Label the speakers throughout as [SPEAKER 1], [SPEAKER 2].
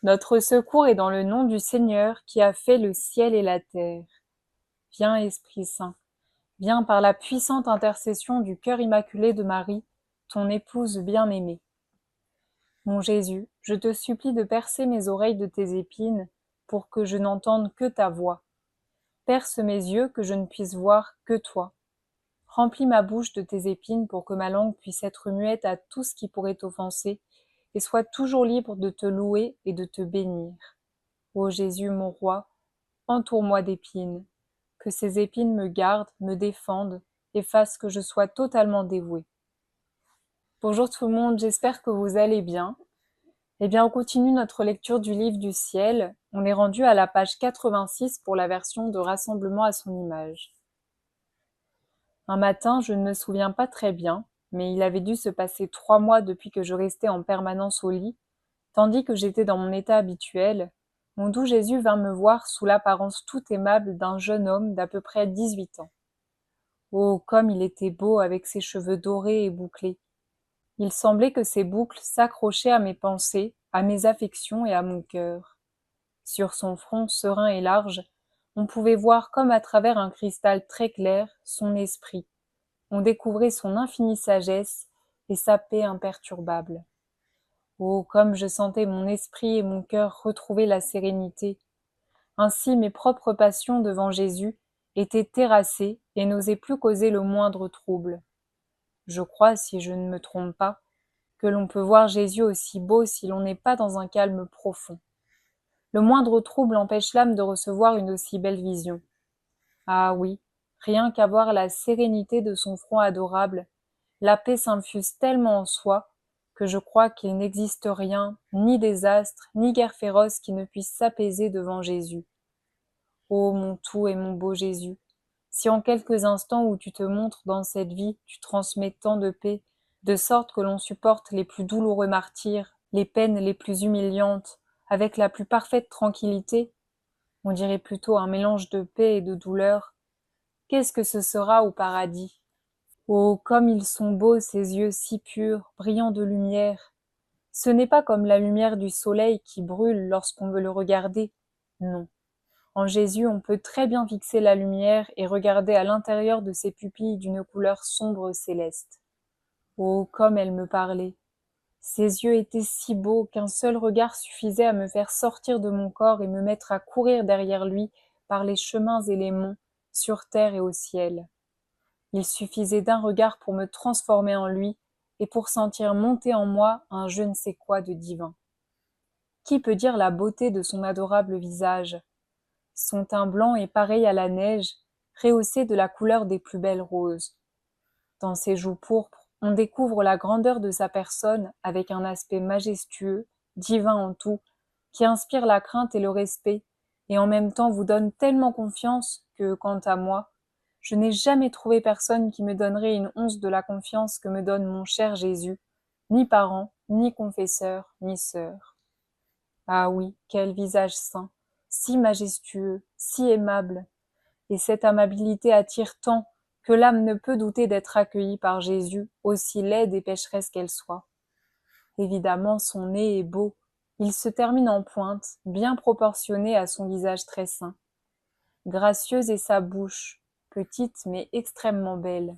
[SPEAKER 1] Notre secours est dans le nom du Seigneur qui a fait le ciel et la terre. Viens, Esprit Saint, viens par la puissante intercession du cœur immaculé de Marie, ton épouse bien-aimée. Mon Jésus, je te supplie de percer mes oreilles de tes épines pour que je n'entende que ta voix. Perce mes yeux que je ne puisse voir que toi. Remplis ma bouche de tes épines pour que ma langue puisse être muette à tout ce qui pourrait t'offenser et soit toujours libre de te louer et de te bénir. Ô Jésus, mon roi, entoure-moi d'épines, que ces épines me gardent, me défendent et fassent que je sois totalement dévouée. Bonjour tout le monde, j'espère que vous allez bien. Eh bien, on continue notre lecture du livre du ciel. On est rendu à la page 86 pour la version de Rassemblement à son image. Un matin, je ne me souviens pas très bien, mais il avait dû se passer 3 mois depuis que je restais en permanence au lit, tandis que j'étais dans mon état habituel, mon doux Jésus vint me voir sous l'apparence tout aimable d'un jeune homme d'à peu près 18 ans. Oh, comme il était beau avec ses cheveux dorés et bouclés. Il semblait que ces boucles s'accrochaient à mes pensées, à mes affections et à mon cœur. Sur son front serein et large, on pouvait voir comme à travers un cristal très clair son esprit. On découvrait son infinie sagesse et sa paix imperturbable. Oh, comme je sentais mon esprit et mon cœur retrouver la sérénité. Ainsi mes propres passions devant Jésus étaient terrassées et n'osaient plus causer le moindre trouble. Je crois, si je ne me trompe pas, que l'on peut voir Jésus aussi beau si l'on n'est pas dans un calme profond. Le moindre trouble empêche l'âme de recevoir une aussi belle vision. Ah oui, rien qu'à voir la sérénité de son front adorable, la paix s'infuse tellement en soi que je crois qu'il n'existe rien, ni désastre, ni guerre féroce qui ne puisse s'apaiser devant Jésus. Ô mon tout et mon beau Jésus, si en quelques instants où tu te montres dans cette vie, tu transmets tant de paix, de sorte que l'on supporte les plus douloureux martyrs, les peines les plus humiliantes, avec la plus parfaite tranquillité, on dirait plutôt un mélange de paix et de douleur, qu'est-ce que ce sera au paradis? Oh, comme ils sont beaux ces yeux si purs, brillants de lumière. Ce n'est pas comme la lumière du soleil qui brûle lorsqu'on veut le regarder. Non. En Jésus, on peut très bien fixer la lumière et regarder à l'intérieur de ses pupilles d'une couleur sombre céleste. Oh, comme elle me parlait. Ses yeux étaient si beaux qu'un seul regard suffisait à me faire sortir de mon corps et me mettre à courir derrière lui par les chemins et les monts, sur terre et au ciel. Il suffisait d'un regard pour me transformer en lui et pour sentir monter en moi un je ne sais quoi de divin. Qui peut dire la beauté de son adorable visage? Son teint blanc est pareil à la neige, rehaussé de la couleur des plus belles roses. Dans ses joues pourpres, on découvre la grandeur de sa personne avec un aspect majestueux, divin en tout, qui inspire la crainte et le respect, et en même temps vous donne tellement confiance que, quant à moi, je n'ai jamais trouvé personne qui me donnerait une once de la confiance que me donne mon cher Jésus, ni parents, ni confesseurs, ni sœurs. Ah oui, quel visage saint, si majestueux, si aimable, et cette amabilité attire tant que l'âme ne peut douter d'être accueillie par Jésus, aussi laide et pécheresse qu'elle soit. Évidemment, son nez est beau, il se termine en pointe, bien proportionné à son visage très saint. Gracieuse est sa bouche, petite mais extrêmement belle.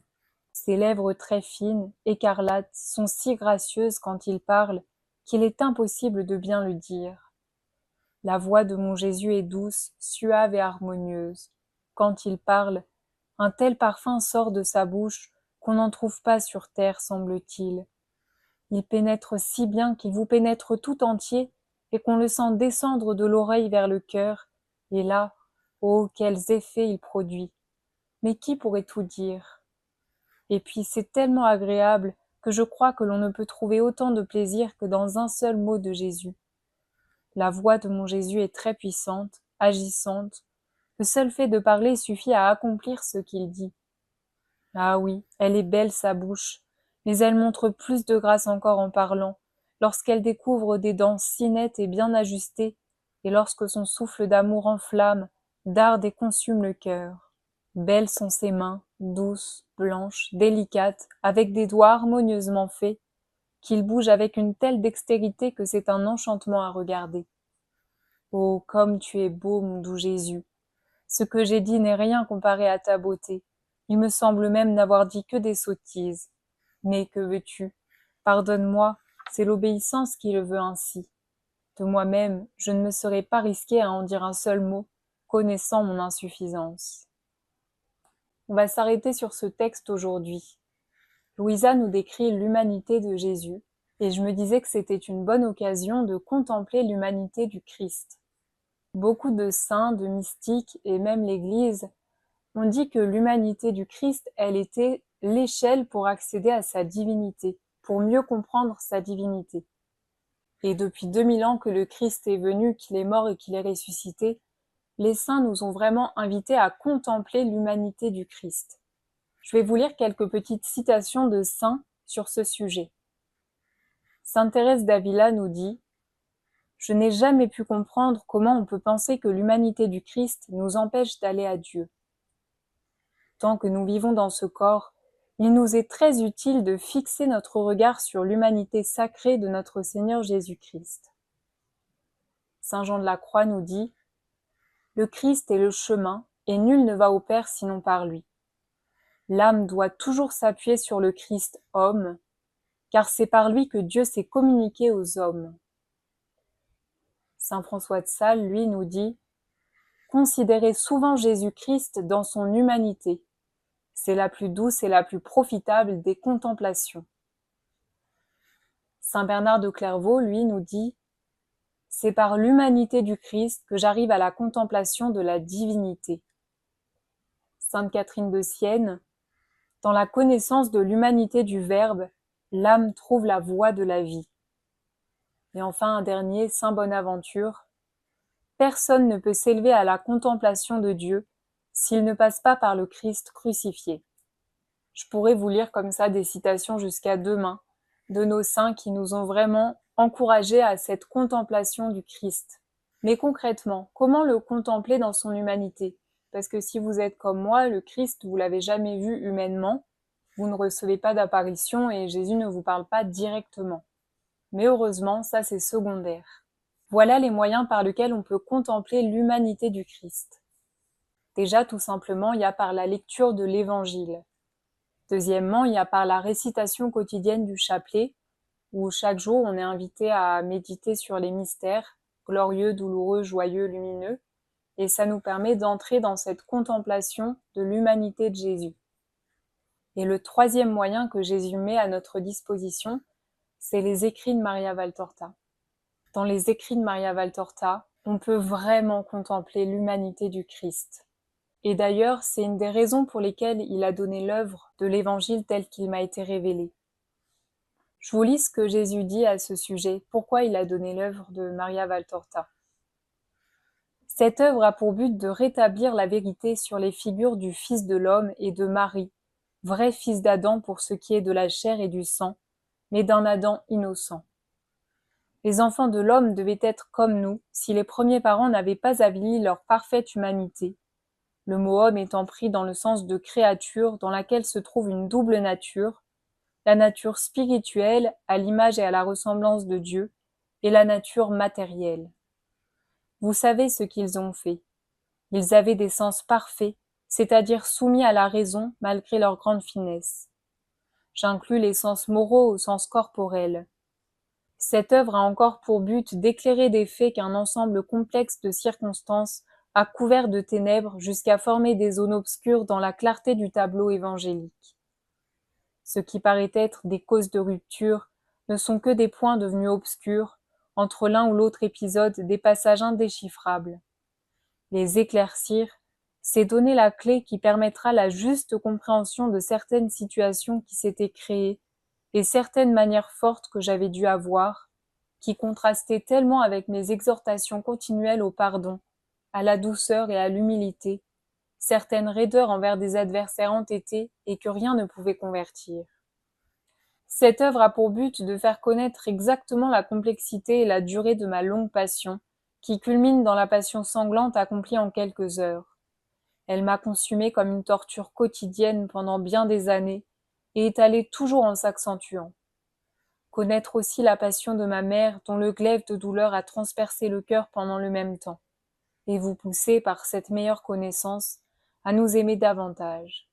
[SPEAKER 1] Ses lèvres très fines, écarlates, sont si gracieuses quand il parle qu'il est impossible de bien le dire. La voix de mon Jésus est douce, suave et harmonieuse. Quand il parle, un tel parfum sort de sa bouche qu'on n'en trouve pas sur terre, semble-t-il. Il pénètre si bien qu'il vous pénètre tout entier et qu'on le sent descendre de l'oreille vers le cœur, et là, oh, quels effets il produit! Mais qui pourrait tout dire? Et puis c'est tellement agréable que je crois que l'on ne peut trouver autant de plaisir que dans un seul mot de Jésus. La voix de mon Jésus est très puissante, agissante. Le seul fait de parler suffit à accomplir ce qu'il dit. Ah oui, elle est belle sa bouche, mais elle montre plus de grâce encore en parlant, lorsqu'elle découvre des dents si nettes et bien ajustées, et lorsque son souffle d'amour enflamme, darde et consume le cœur. Belles sont ses mains, douces, blanches, délicates, avec des doigts harmonieusement faits, qu'ils bougent avec une telle dextérité que c'est un enchantement à regarder. Oh, comme tu es beau, mon doux Jésus! Ce que j'ai dit n'est rien comparé à ta beauté. Il me semble même n'avoir dit que des sottises. Mais que veux-tu? Pardonne-moi, c'est l'obéissance qui le veut ainsi. De moi-même, je ne me serais pas risquée à en dire un seul mot, connaissant mon insuffisance. On va s'arrêter sur ce texte aujourd'hui. Louisa nous décrit l'humanité de Jésus, et je me disais que c'était une bonne occasion de contempler l'humanité du Christ. Beaucoup de saints, de mystiques et même l'Église ont dit que l'humanité du Christ, elle était l'échelle pour accéder à sa divinité, pour mieux comprendre sa divinité. Et depuis 2000 ans que le Christ est venu, qu'il est mort et qu'il est ressuscité, les saints nous ont vraiment invités à contempler l'humanité du Christ. Je vais vous lire quelques petites citations de saints sur ce sujet. Sainte Thérèse d'Avila nous dit « Je n'ai jamais pu comprendre comment on peut penser que l'humanité du Christ nous empêche d'aller à Dieu. Tant que nous vivons dans ce corps, il nous est très utile de fixer notre regard sur l'humanité sacrée de notre Seigneur Jésus-Christ. » Saint Jean de la Croix nous dit « Le Christ est le chemin, et nul ne va au Père sinon par lui. L'âme doit toujours s'appuyer sur le Christ homme, car c'est par lui que Dieu s'est communiqué aux hommes. » Saint François de Sales, lui, nous dit « Considérez souvent Jésus-Christ dans son humanité. C'est la plus douce et la plus profitable des contemplations. » Saint Bernard de Clairvaux, lui, nous dit « C'est par l'humanité du Christ que j'arrive à la contemplation de la divinité. » Sainte Catherine de Sienne, « Dans la connaissance de l'humanité du Verbe, l'âme trouve la voie de la vie. » Et enfin un dernier, Saint Bonaventure, « Personne ne peut s'élever à la contemplation de Dieu s'il ne passe pas par le Christ crucifié. » Je pourrais vous lire comme ça des citations jusqu'à demain de nos saints qui nous ont vraiment encouragés à cette contemplation du Christ. Mais concrètement, comment le contempler dans son humanité? Parce que si vous êtes comme moi, le Christ, vous l'avez jamais vu humainement, vous ne recevez pas d'apparition et Jésus ne vous parle pas directement. Mais heureusement, ça c'est secondaire. Voilà les moyens par lesquels on peut contempler l'humanité du Christ. Déjà, tout simplement, il y a par la lecture de l'Évangile. Deuxièmement, il y a par la récitation quotidienne du chapelet, où chaque jour on est invité à méditer sur les mystères, glorieux, douloureux, joyeux, lumineux, et ça nous permet d'entrer dans cette contemplation de l'humanité de Jésus. Et le troisième moyen que Jésus met à notre disposition, c'est les écrits de Maria Valtorta. Dans les écrits de Maria Valtorta, on peut vraiment contempler l'humanité du Christ. Et d'ailleurs, c'est une des raisons pour lesquelles il a donné l'œuvre de l'Évangile tel qu'il m'a été révélé. Je vous lis ce que Jésus dit à ce sujet, pourquoi il a donné l'œuvre de Maria Valtorta. Cette œuvre a pour but de rétablir la vérité sur les figures du Fils de l'homme et de Marie, vrai fils d'Adam pour ce qui est de la chair et du sang, mais d'un Adam innocent. Les enfants de l'homme devaient être comme nous si les premiers parents n'avaient pas avili leur parfaite humanité, le mot homme étant pris dans le sens de créature dans laquelle se trouve une double nature, la nature spirituelle à l'image et à la ressemblance de Dieu, et la nature matérielle. Vous savez ce qu'ils ont fait. Ils avaient des sens parfaits, c'est-à-dire soumis à la raison malgré leur grande finesse. J'inclus les sens moraux au sens corporel. Cette œuvre a encore pour but d'éclairer des faits qu'un ensemble complexe de circonstances a couvert de ténèbres jusqu'à former des zones obscures dans la clarté du tableau évangélique. Ce qui paraît être des causes de rupture ne sont que des points devenus obscurs, entre l'un ou l'autre épisode des passages indéchiffrables. Les éclaircir, c'est donner la clé qui permettra la juste compréhension de certaines situations qui s'étaient créées et certaines manières fortes que j'avais dû avoir, qui contrastaient tellement avec mes exhortations continuelles au pardon, à la douceur et à l'humilité, certaines raideurs envers des adversaires entêtés et que rien ne pouvait convertir. Cette œuvre a pour but de faire connaître exactement la complexité et la durée de ma longue passion, qui culmine dans la passion sanglante accomplie en quelques heures. Elle m'a consumé comme une torture quotidienne pendant bien des années, et est allée toujours en s'accentuant. connaître aussi la passion de ma mère, dont le glaive de douleur a transpercé le cœur pendant le même temps, et vous pousser, par cette meilleure connaissance, à nous aimer davantage.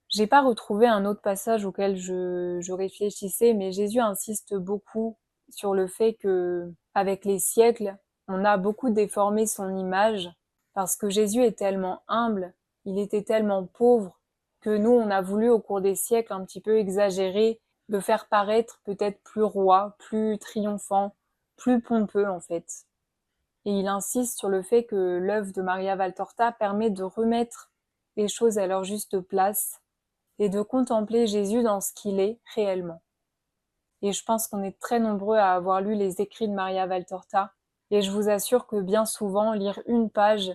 [SPEAKER 1] J'ai pas retrouvé un autre passage auquel je réfléchissais, mais Jésus insiste beaucoup sur le fait que, avec les siècles, on a beaucoup déformé son image, parce que Jésus est tellement humble, il était tellement pauvre, que nous, on a voulu au cours des siècles un petit peu exagérer, le faire paraître peut-être plus roi, plus triomphant, plus pompeux en fait. Et il insiste sur le fait que l'œuvre de Maria Valtorta permet de remettre les choses à leur juste place et de contempler Jésus dans ce qu'il est réellement. Et je pense qu'on est très nombreux à avoir lu les écrits de Maria Valtorta, et je vous assure que bien souvent, lire une page,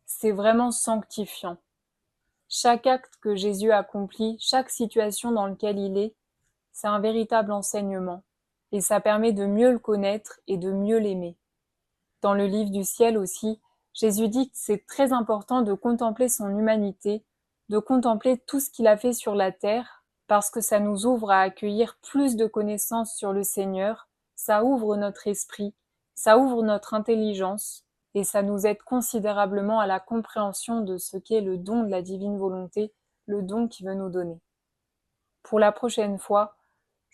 [SPEAKER 1] c'est vraiment sanctifiant. Chaque acte que Jésus accomplit, chaque situation dans laquelle il est, c'est un véritable enseignement, et ça permet de mieux le connaître et de mieux l'aimer. Dans le livre du ciel aussi, Jésus dit que c'est très important de contempler son humanité, de contempler tout ce qu'il a fait sur la terre, parce que ça nous ouvre à accueillir plus de connaissances sur le Seigneur, ça ouvre notre esprit, ça ouvre notre intelligence, et ça nous aide considérablement à la compréhension de ce qu'est le don de la divine volonté, le don qu'il veut nous donner. Pour la prochaine fois,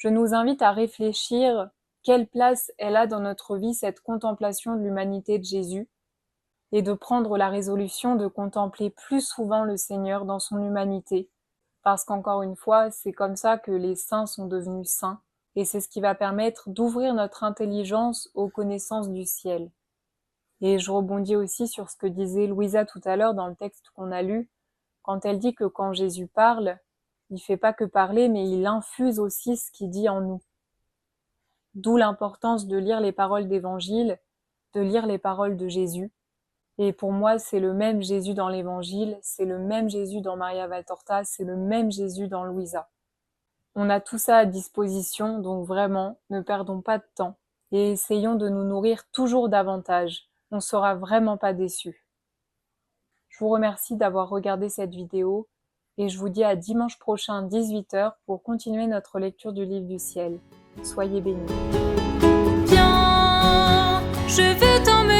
[SPEAKER 1] je nous invite à réfléchir quelle place elle a dans notre vie cette contemplation de l'humanité de Jésus, et de prendre la résolution de contempler plus souvent le Seigneur dans son humanité, parce qu'encore une fois, c'est comme ça que les saints sont devenus saints, et c'est ce qui va permettre d'ouvrir notre intelligence aux connaissances du ciel. Et je rebondis aussi sur ce que disait Louisa tout à l'heure dans le texte qu'on a lu, quand elle dit que quand Jésus parle, il fait pas que parler, mais il infuse aussi ce qu'il dit en nous. D'où l'importance de lire les paroles d'Évangile, de lire les paroles de Jésus. Et pour moi, c'est le même Jésus dans l'Évangile, c'est le même Jésus dans Maria Valtorta, c'est le même Jésus dans Louisa. On a tout ça à disposition, donc vraiment, ne perdons pas de temps et essayons de nous nourrir toujours davantage. On ne sera vraiment pas déçus. Je vous remercie d'avoir regardé cette vidéo et je vous dis à dimanche prochain 18h pour continuer notre lecture du livre du ciel. Soyez bénis.
[SPEAKER 2] Viens, je veux t'emmener